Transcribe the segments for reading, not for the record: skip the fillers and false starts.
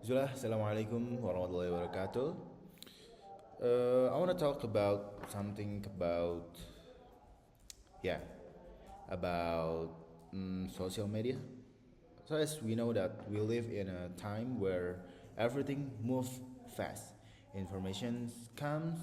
Bismillah, Assalamualaikum warahmatullahi wabarakatuh. I want to talk about something yeah, about social media. So as we know that we live in a time where everything moves fast. Information comes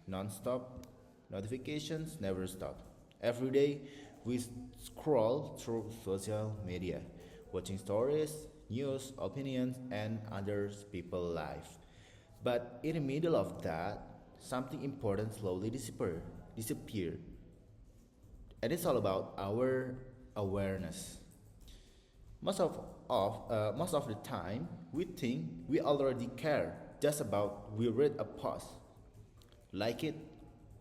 non-stop, notifications never stop. Every day we scroll through social media, watching stories, news, opinions, and others people's life. But in the middle of that, something important slowly disappear, and it's all about our awareness. Most of the time, we think we already care just about we read a post, like it,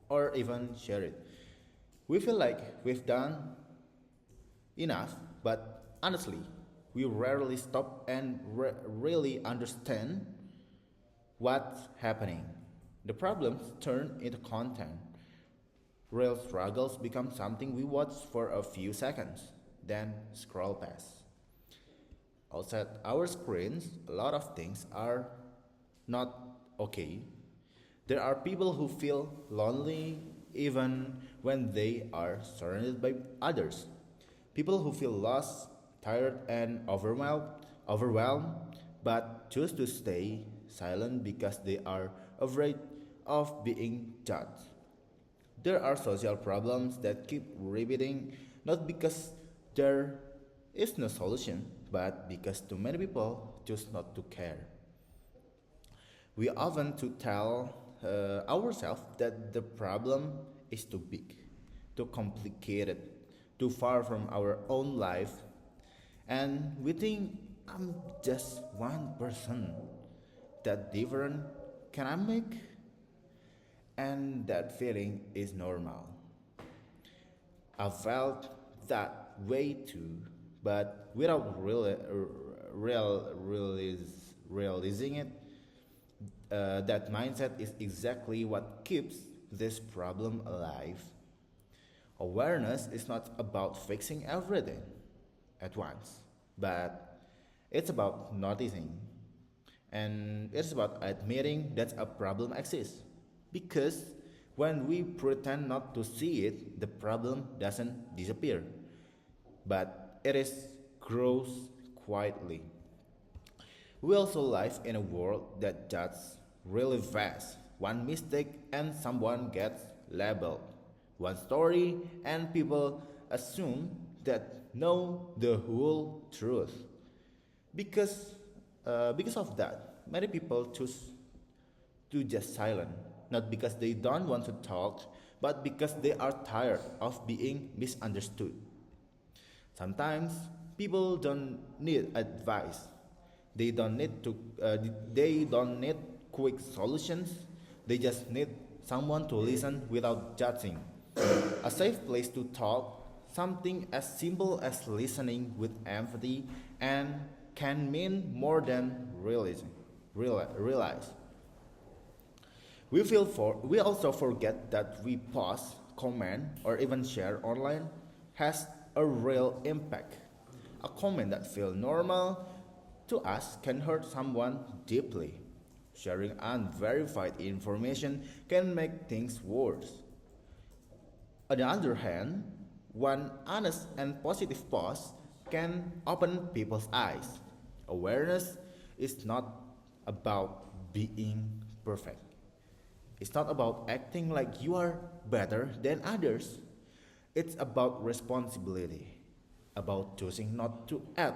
or even share it. We feel like we've done enough, but honestly, we rarely stop and really understand what's happening. The problems turn into content. Real struggles become something we watch for a few seconds, then scroll past. Outside our screens, a lot of things are not okay. There are people who feel lonely even when they are surrounded by others. People who feel lost, tired, and overwhelmed, but choose to stay silent because they are afraid of being judged. There are social problems that keep repeating not because there is no solution, but because too many people choose not to care. We often to tell ourselves that the problem is too big, too complicated, too far from our own life, and we think I'm just one person. That different can I make? And that feeling is normal. I felt that way too, but without realizing it, that mindset is exactly what keeps this problem alive. Awareness is not about fixing everything at once, but it's about noticing. And it's about admitting that a problem exists. Because when we pretend not to see it, the problem doesn't disappear, but it is grows quietly. We also live in a world that judges really fast. One mistake and someone gets labeled. One story and people assume that know the whole truth. Because because of that, many people choose to just silent, not because they don't want to talk, but because they are tired of being misunderstood. Sometimes people don't need advice. They don't need to. They don't need quick solutions. They just need someone to listen without judging. A safe place to talk. Something as simple as listening with empathy and can mean more than realize. We also forget that we post, comment, or even share online has a real impact. A comment that feels normal to us can hurt someone deeply. Sharing unverified information can make things worse. On the other hand, one honest and positive post can open people's eyes. Awareness is not about being perfect. It's not about acting like you are better than others. It's about responsibility, about choosing not to add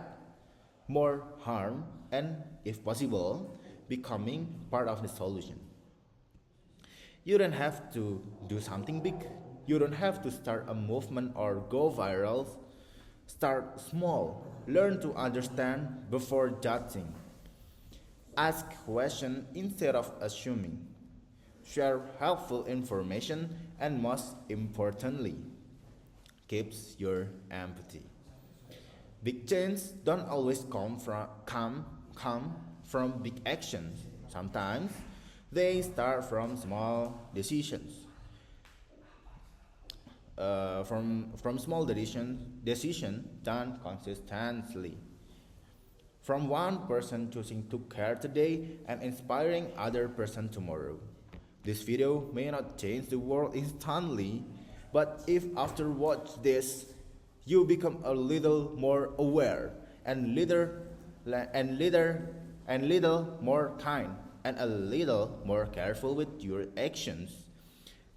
more harm and, if possible, becoming part of the solution. You don't have to do something big. You don't have to start a movement or go viral. Start small. Learn to understand before judging. Ask questions instead of assuming. Share helpful information and most importantly, keeps your empathy. Big changes don't always come from big actions. Sometimes they start from small decisions. From small decision done consistently. From one person choosing to care today and inspiring other person tomorrow. This video may not change the world instantly, but if after watch this, you become a little more aware and little more kind and a little more careful with your actions,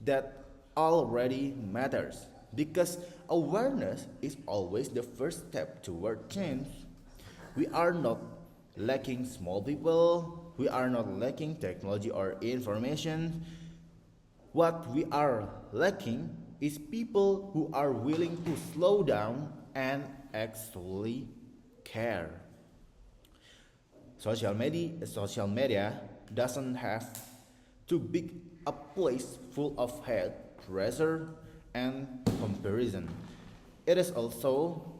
that already matters because awareness is always the first step toward change. We are not lacking small people, we are not lacking technology or information. What we are lacking is people who are willing to slow down and actually care. Social media doesn't have to be a place full of hate, pressure, and comparison. It is also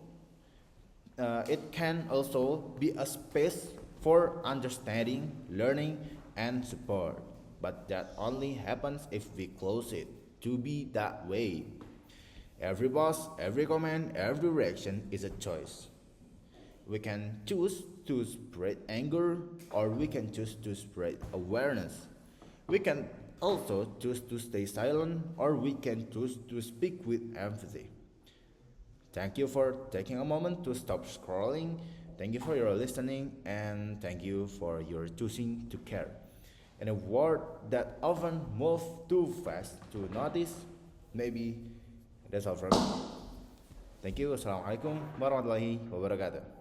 it can also be a space for understanding, learning, and support. But that only happens if we close it to be that way. Every post, every comment, every reaction is a choice. We can choose to spread anger or we can choose to spread awareness. We can also choose to stay silent or we can choose to speak with empathy. Thank you for taking a moment to stop scrolling. Thank you for your listening and thank you for your choosing to care. In a world that often moves too fast to notice, maybe that's all from me. Thank you. Assalamualaikum warahmatullahi wabarakatuh.